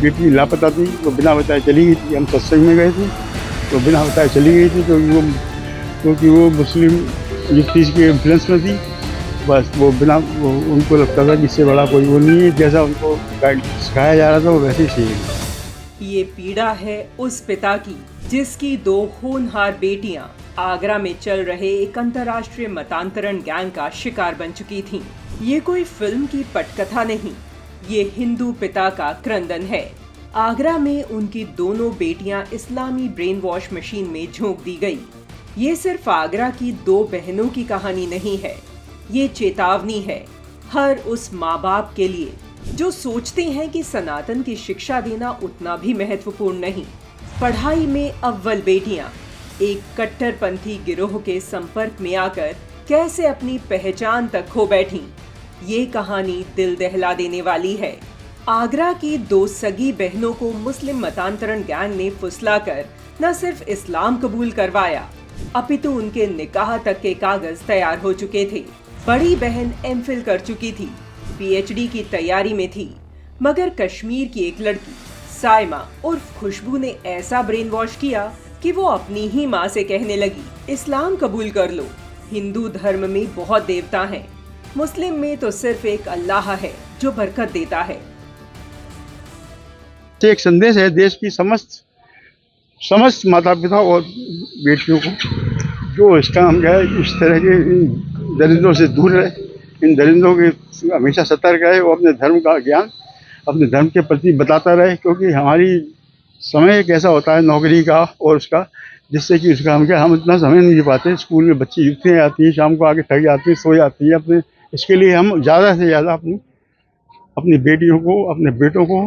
बेटी लापता थी, वो बिना बताए चली गई थी। हम सत्संग में गए थे, तो बिना बताए चली गई थी, क्योंकि वो मुस्लिम युक्ति के इन्फ्लुएंस में थी। बस वो उनको लगता था कि इससे बड़ा कोई वो नहीं है, जैसा उनको सिखाया जा रहा था वो वैसे ही सही है। ये पीड़ा है उस पिता की जिसकी 2 होनहार बेटियां आगरा में चल रहे एक अंतर्राष्ट्रीय मतांतरण गैंग का शिकार बन चुकी थीं। ये कोई फिल्म की पटकथा नहीं, ये हिंदू पिता का क्रंदन है। आगरा में उनकी दोनों बेटियां इस्लामी ब्रेन वॉश मशीन में झोंक दी गई। ये सिर्फ आगरा की 2 बहनों की कहानी नहीं है, ये चेतावनी है हर उस माँ बाप के लिए जो सोचते हैं कि सनातन की शिक्षा देना उतना भी महत्वपूर्ण नहीं। पढ़ाई में अव्वल बेटियां एक कट्टरपंथी गिरोह के संपर्क में आकर कैसे अपनी पहचान तक खो बैठी, ये कहानी दिल दहला देने वाली है। आगरा की 2 सगी बहनों को मुस्लिम मतांतरण गैंग ने फुसलाकर न सिर्फ इस्लाम कबूल करवाया, अपितु उनके निकाह तक के कागज तैयार हो चुके थे। बड़ी बहन एमफिल कर चुकी थी, पीएचडी की तैयारी में थी, मगर कश्मीर की एक लड़की साइमा उर्फ खुशबू ने ऐसा ब्रेन वॉश किया कि वो अपनी ही माँ से कहने लगी, इस्लाम कबूल कर लो। हिंदू धर्म में बहुत देवता हैं, मुस्लिम में तो सिर्फ एक अल्लाह है जो बरकत देता है। एक संदेश है देश की समस्त माता पिता और बेटियों को, जो इसका हम क्या है, इस तरह के दरिंदों से दूर रहे, इन दरिंदों के हमेशा सतर्क रहे, वो अपने धर्म का ज्ञान अपने धर्म के प्रति बताता रहे, क्योंकि हमारी समय एक ऐसा होता है नौकरी का और उसका, जिससे कि उसका हम इतना समय नहीं दे पाते। स्कूल में बच्ची उठते आती हैं, शाम को आके थक जाती है, सो जाती है। अपने इसके लिए हम ज़्यादा से ज़्यादा अपनी बेटियों को, अपने बेटों को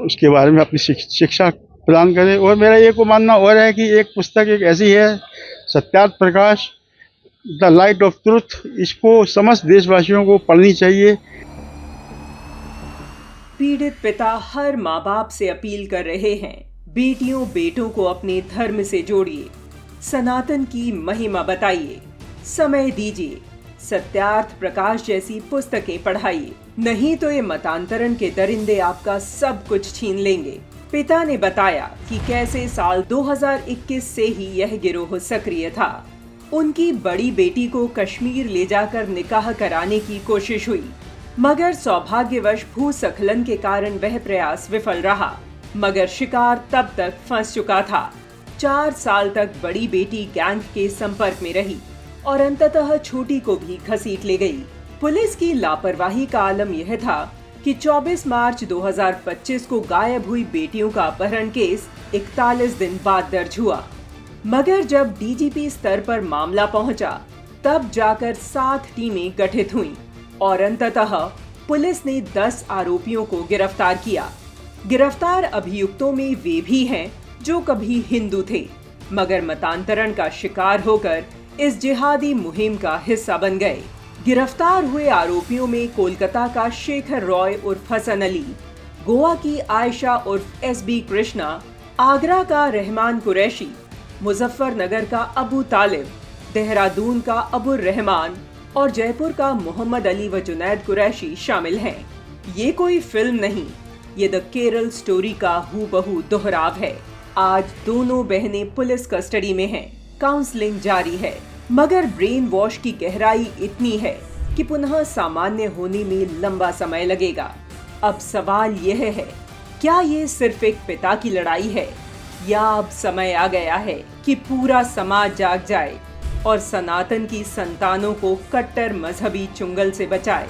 उसके बारे में अपनी शिक्षा प्रदान करें। और मेरा ये को मानना और है कि एक पुस्तक एक ऐसी है, Satyarth Prakash, the light of truth, इसको समस्त देशवासियों को पढ़नी चाहिए। पीड़ित पिता हर माँ बाप से अपील कर रहे हैं, बेटियों बेटों को अपने धर्म से जोड़िए, सनातन की महिमा बताइए, समय दीजिए, सत्यार्थ प्रकाश जैसी पुस्तकें पढ़ाइए, नहीं तो ये मतांतरण के दरिंदे आपका सब कुछ छीन लेंगे। पिता ने बताया कि कैसे साल 2021 से ही यह गिरोह सक्रिय था। उनकी बड़ी बेटी को कश्मीर ले जाकर निकाह कराने की कोशिश हुई, मगर सौभाग्यवश भूस्खलन के कारण वह प्रयास विफल रहा। मगर शिकार तब तक फंस चुका था। 4 साल तक बड़ी बेटी गैंग के संपर्क में रही और अंततः छोटी को भी घसीट ले गई। पुलिस की लापरवाही का आलम यह था कि 24 मार्च 2025 को गायब हुई बेटियों का अपहरण केस 41 दिन बाद दर्ज हुआ, मगर जब डीजीपी स्तर पर मामला पहुंचा, तब जाकर 7 टीमें गठित हुईं और अंततः पुलिस ने 10 आरोपियों को गिरफ्तार किया। गिरफ्तार अभियुक्तों में वे भी हैं जो कभी हिंदू थे, मगर मतांतरण का शिकार होकर इस जिहादी मुहिम का हिस्सा बन गए। गिरफ्तार हुए आरोपियों में कोलकाता का शेखर रॉय उर्फ हसन अली, गोवा की आयशा उर्फ एसबी कृष्णा, आगरा का रहमान कुरैशी, मुजफ्फरनगर का अबू तालिब, देहरादून का अबुर रहमान और जयपुर का मोहम्मद अली व जुनैद कुरैशी शामिल हैं। ये कोई फिल्म नहीं, ये द केरल स्टोरी का हूबहू दोहराव है। आज दोनों बहनें पुलिस कस्टडी में हैं, काउंसलिंग जारी है, मगर ब्रेन वॉश की गहराई इतनी है कि पुनः सामान्य होने में लंबा समय लगेगा। अब सवाल यह है, क्या ये सिर्फ एक पिता की लड़ाई है, या अब समय आ गया है कि पूरा समाज जाग जाए और सनातन की संतानों को कट्टर मजहबी चुंगल से बचाए।